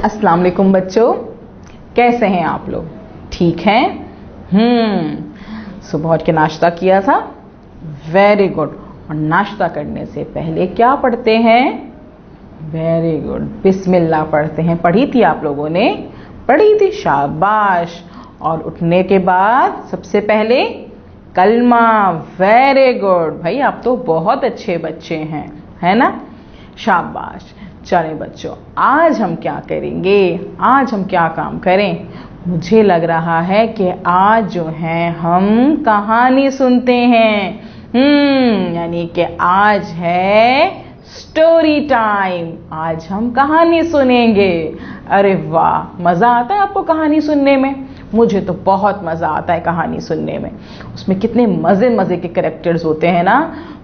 अस्सलाम वालेकुम बच्चों, कैसे हैं आप लोग? ठीक हैं? सुबह उठ के नाश्ता किया था? Very good. और नाश्ता करने से पहले क्या पढ़ते हैं? वेरी गुड, बिस्मिल्लाह पढ़ते हैं। पढ़ी थी आप लोगों ने? पढ़ी थी, शाबाश। और उठने के बाद सबसे पहले कलमा। वेरी गुड भाई, आप तो बहुत अच्छे बच्चे हैं, है ना? शाबाश। चलें बच्चों, आज हम क्या करेंगे? आज हम क्या काम करें? मुझे लग रहा है कि आज जो है हम कहानी सुनते हैं। यानी कि आज है स्टोरी टाइम। आज हम कहानी सुनेंगे। अरे वाह, मजा आता है आपको कहानी सुनने में? मुझे तो बहुत मजा आता है कहानी सुनने में। उसमें कितने मजे मजे के कैरेक्टर्स होते हैं ना,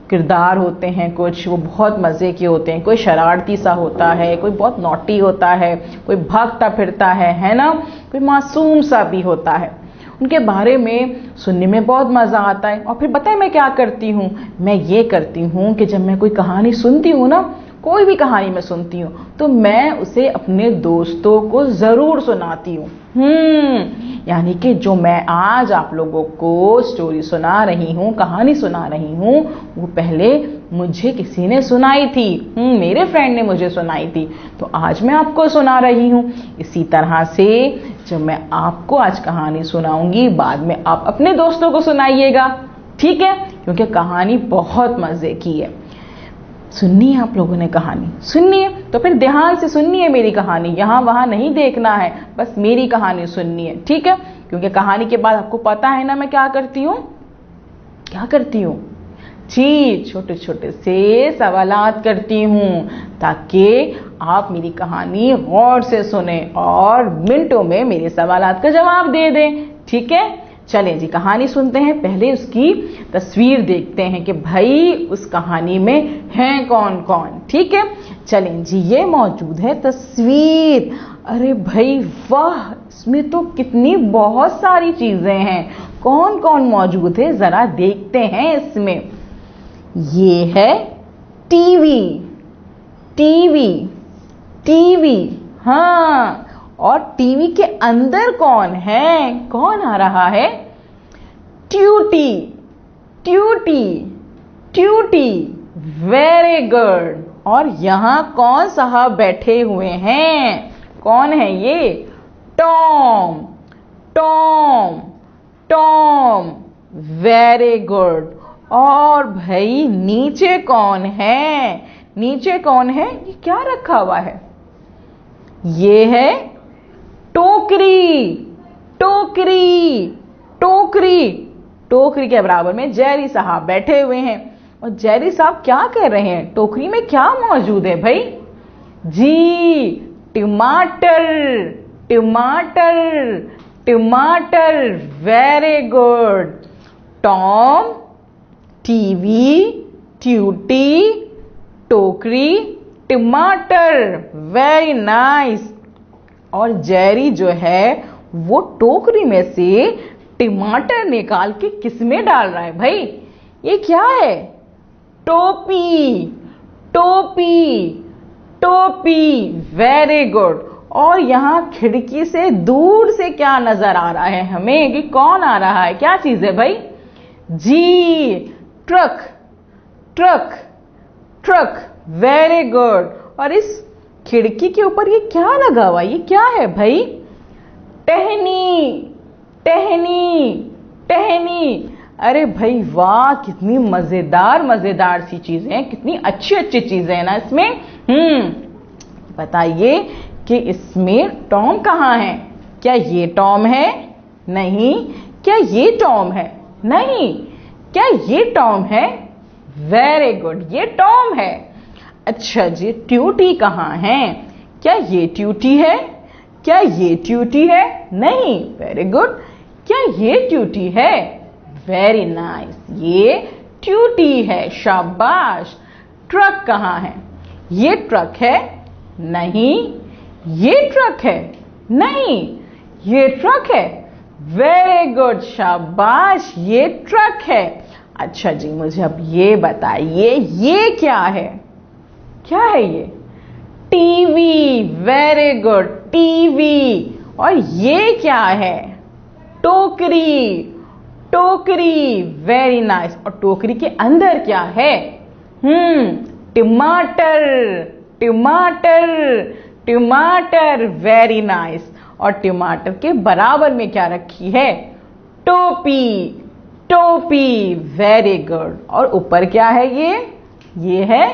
किरदार होते हैं कुछ, वो बहुत मजे के होते हैं। कोई शरारती सा होता है, कोई बहुत नॉटी होता है, कोई भागता फिरता है ना, कोई मासूम सा भी होता है। उनके बारे में सुनने में बहुत मजा आता है। और फिर बताए मैं क्या करती हूँ? मैं ये करती हूँ कि जब मैं कोई कहानी सुनती हूँ ना, कोई भी कहानी मैं सुनती हूँ, तो मैं उसे अपने दोस्तों को जरूर सुनाती हूँ। यानी कि जो मैं आज आप लोगों को स्टोरी सुना रही हूँ, कहानी सुना रही हूँ, वो पहले मुझे किसी ने सुनाई थी। मेरे फ्रेंड ने मुझे सुनाई थी, तो आज मैं आपको सुना रही हूँ। इसी तरह से जब मैं आपको आज कहानी सुनाऊंगी, बाद में आप अपने दोस्तों को सुनाइएगा, ठीक है? क्योंकि कहानी बहुत मजे की है। सुननी है आप लोगों ने कहानी? सुननी है तो फिर ध्यान से सुननी है मेरी कहानी, यहाँ वहां नहीं देखना है, बस मेरी कहानी सुननी है, ठीक है? क्योंकि कहानी के बाद आपको पता है ना मैं क्या करती हूँ? क्या करती हूँ जी? छोटे छोटे से सवालात करती हूँ, ताकि आप मेरी कहानी गौर से सुने और मिनटों में मेरे सवालात का जवाब दे दें, ठीक है? चलें जी, कहानी सुनते हैं। पहले उसकी तस्वीर देखते हैं कि भाई उस कहानी में हैं कौन कौन, ठीक है? चलें जी, ये मौजूद है तस्वीर। अरे भाई वाह, इसमें तो कितनी बहुत सारी चीजें हैं। कौन कौन मौजूद है जरा देखते हैं इसमें। ये है टीवी, टीवी, टीवी, हाँ। और टीवी के अंदर कौन है? कौन आ रहा है? Tutee, Tutee, Tutee. Very good. और यहां कौन साहब बैठे हुए हैं? कौन है ये? Tom, Tom, Tom. Very good. और भाई नीचे कौन है? नीचे कौन है? ये क्या रखा हुआ है? ये है टोकरी, टोकरी, टोकरी। टोकरी के बराबर में जेरी साहब बैठे हुए हैं। और जेरी साहब क्या कह रहे हैं? टोकरी में क्या मौजूद है भाई? जी, टमाटर, टमाटर, टमाटर। Very good. Tom, TV, Tutee, टोकरी, टमाटर। Very nice. और जेरी जो है वो टोकरी में से टमाटर निकाल के किस में डाल रहा है भाई? ये क्या है? टोपी, टोपी, टोपी। Very good. और यहां खिड़की से दूर से क्या नजर आ रहा है हमें? कि कौन आ रहा है? क्या चीज है भाई? जी, truck, truck, truck. Very good. और इस खिड़की के ऊपर ये क्या लगा हुआ? ये क्या है भाई? टहनी, टहनी, टहनी। अरे भाई वाह, कितनी मजेदार मजेदार सी चीजें हैं, कितनी अच्छी अच्छी चीजें हैं ना इसमें। बताइए कि इसमें टॉम कहाँ है? क्या ये टॉम है? नहीं। क्या ये टॉम है? नहीं। क्या ये टॉम है? वेरी गुड, ये टॉम है। अच्छा जी, ट्यूटी कहाँ है? क्या ये ट्यूटी है? क्या ये ट्यूटी है? नहीं। Very good. क्या ये ट्यूटी है? वेरी नाइस, ये ट्यूटी है। शाबाश। ट्रक कहाँ है? ये ट्रक है? नहीं। ये ट्रक है? नहीं। ये ट्रक है? वेरी गुड, शाबाश, ये ट्रक है। अच्छा जी, मुझे अब ये बताइए, ये क्या है? क्या है ये? TV, very good, TV. और ये क्या है? टोकरी, टोकरी, वेरी नाइस। और टोकरी के अंदर क्या है? टमाटर, टमाटर, टमाटर, वेरी नाइस। और टमाटर के बराबर में क्या रखी है? टोपी, टोपी, वेरी गुड। और ऊपर क्या है? ये है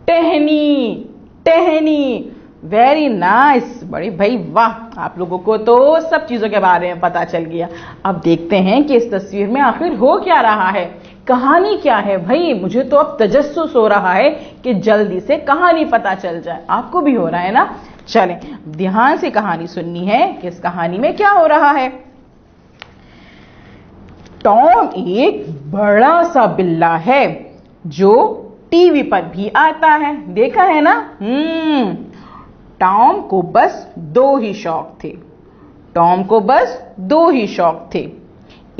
टहनी, टहनी, वेरी नाइस। बड़े भाई वाह, आप लोगों को तो सब चीजों के बारे में पता चल गया। अब देखते हैं कि इस तस्वीर में आखिर हो क्या रहा है, कहानी क्या है। भाई मुझे तो अब तजस्सुस हो रहा है कि जल्दी से कहानी पता चल जाए। आपको भी हो रहा है ना? चलें ध्यान से कहानी सुननी है कि इस कहानी में क्या हो रहा है। टॉम एक बड़ा सा बिल्ला है जो टीवी पर भी आता है, देखा है ना? टॉम को बस दो ही शौक थे, टॉम को बस दो ही शौक थे।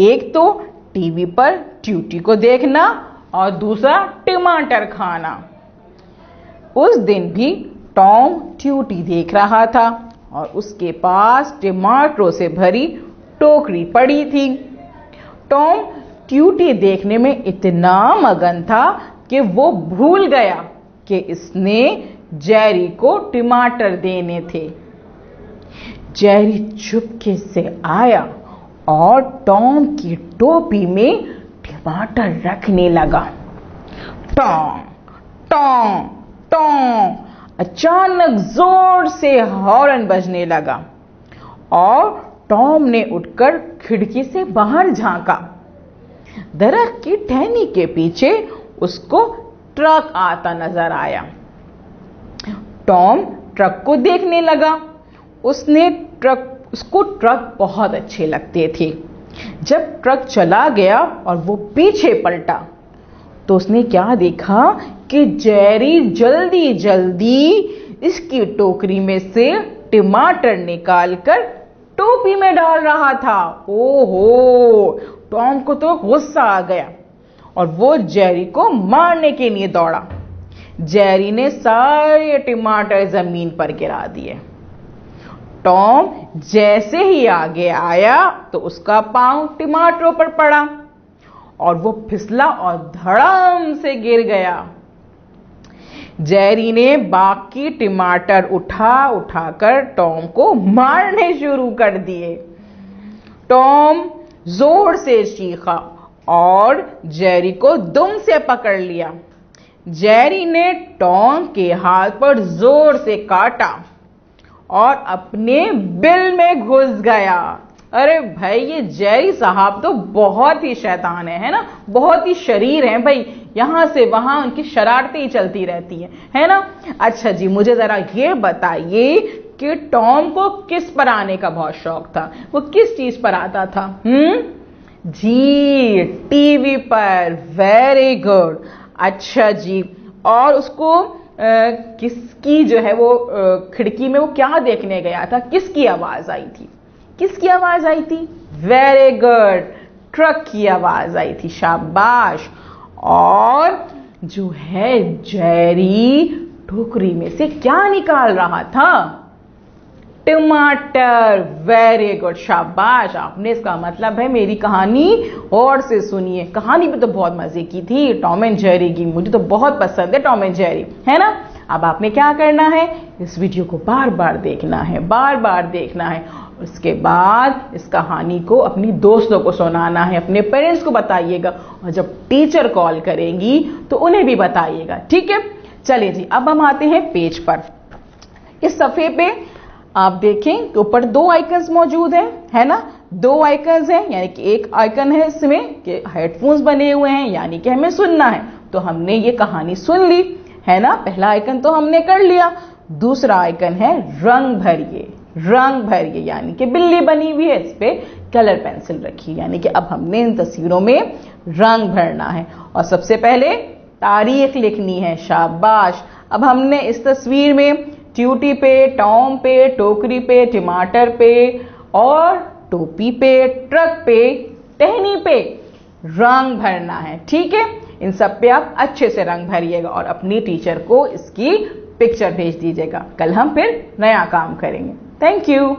एक तो टीवी पर ट्यूटी को देखना और दूसरा टमाटर खाना। उस दिन भी टॉम ट्यूटी देख रहा था और उसके पास टमाटरों से भरी टोकरी पड़ी थी। टॉम ट्यूटी देखने में इतना मगन था कि वो भूल गया कि इसने जेरी को टमाटर देने थे। जेरी चुपके से आया और टॉम की टोपी में टमाटर रखने लगा। टॉम टॉम टॉम, अचानक जोर से हॉर्न बजने लगा और टॉम ने उठकर खिड़की से बाहर झांका। दरख्त की टहनी के पीछे उसको ट्रक आता नजर आया। टॉम ट्रक को देखने लगा। उसको ट्रक बहुत अच्छे लगते थे। जब ट्रक चला गया और वो पीछे पलटा तो उसने क्या देखा कि जेरी जल्दी जल्दी इसकी टोकरी में से टमाटर निकालकर टोपी में डाल रहा था। ओहो, टॉम को तो गुस्सा आ गया और वो जेरी को मारने के लिए दौड़ा। जेरी ने सारे टमाटर जमीन पर गिरा दिए। टॉम जैसे ही आगे आया तो उसका पांव टमाटरों पर पड़ा और वो फिसला और धड़ाम से गिर गया। जेरी ने बाकी टमाटर उठाकर टॉम को मारने शुरू कर दिए। टॉम जोर से चीखा और जेरी को दुम से पकड़ लिया। जेरी ने टॉम के हाथ पर जोर से काटा और अपने बिल में घुस गया। अरे भाई, ये जेरी साहब तो बहुत ही शैतान है ना? बहुत ही शरीर हैं भाई, यहां से वहां उनकी शरारतें ही चलती रहती है ना? अच्छा जी, मुझे जरा ये बताइए कि टॉम को किस पर आने का बहुत शौक था? वो किस चीज पर आता था? जी, टीवी पर। Very good. अच्छा जी, और उसको किसकी जो है वो खिड़की में वो क्या देखने गया था? किसकी आवाज आई थी? किसकी आवाज आई थी? वेरी गुड, ट्रक की आवाज आई थी। शाबाश। और जो है जेरी टोकरी में से क्या निकाल रहा था? टमाटर। वेरी गुड, शाबाश आपने। इसका मतलब है मेरी कहानी और से सुनिए। कहानी भी तो बहुत मजे की थी टॉम एंड जेरी की, मुझे तो बहुत पसंद है टॉम एंड जेरी, है ना? अब आपने क्या करना है? इस वीडियो को बार बार देखना है, बार बार देखना है। उसके बाद इस कहानी को अपनी दोस्तों को सुनाना है, अपने पेरेंट्स को बताइएगा और जब टीचर कॉल करेंगी तो उन्हें भी बताइएगा, ठीक है? चलिए जी, अब हम आते हैं पेज पर। इस सफ़े पे आप देखें कि ऊपर दो आइकन्स मौजूद हैं, है ना? दो आइकन्स हैं, यानी कि एक आइकन है इसमें कि हेडफोन्स बने हुए हैं, यानी कि हमें सुनना है। तो हमने ये कहानी सुन ली, है ना? पहला आइकन तो हमने कर लिया। दूसरा आइकन है रंग भरिए। रंग भरिए यानी कि बिल्ली बनी हुई है, इस पे कलर पेंसिल रखी, यानी कि अब हमने इन तस्वीरों में रंग भरना है और सबसे पहले तारीख लिखनी है। शाबाश। अब हमने इस तस्वीर में ट्यूटी पे, टॉम पे, टोकरी पे, टमाटर पे और टोपी पे, ट्रक पे, टहनी पे रंग भरना है, ठीक है? इन सब पे आप अच्छे से रंग भरिएगा और अपनी टीचर को इसकी पिक्चर भेज दीजिएगा। कल हम फिर नया काम करेंगे। Thank you.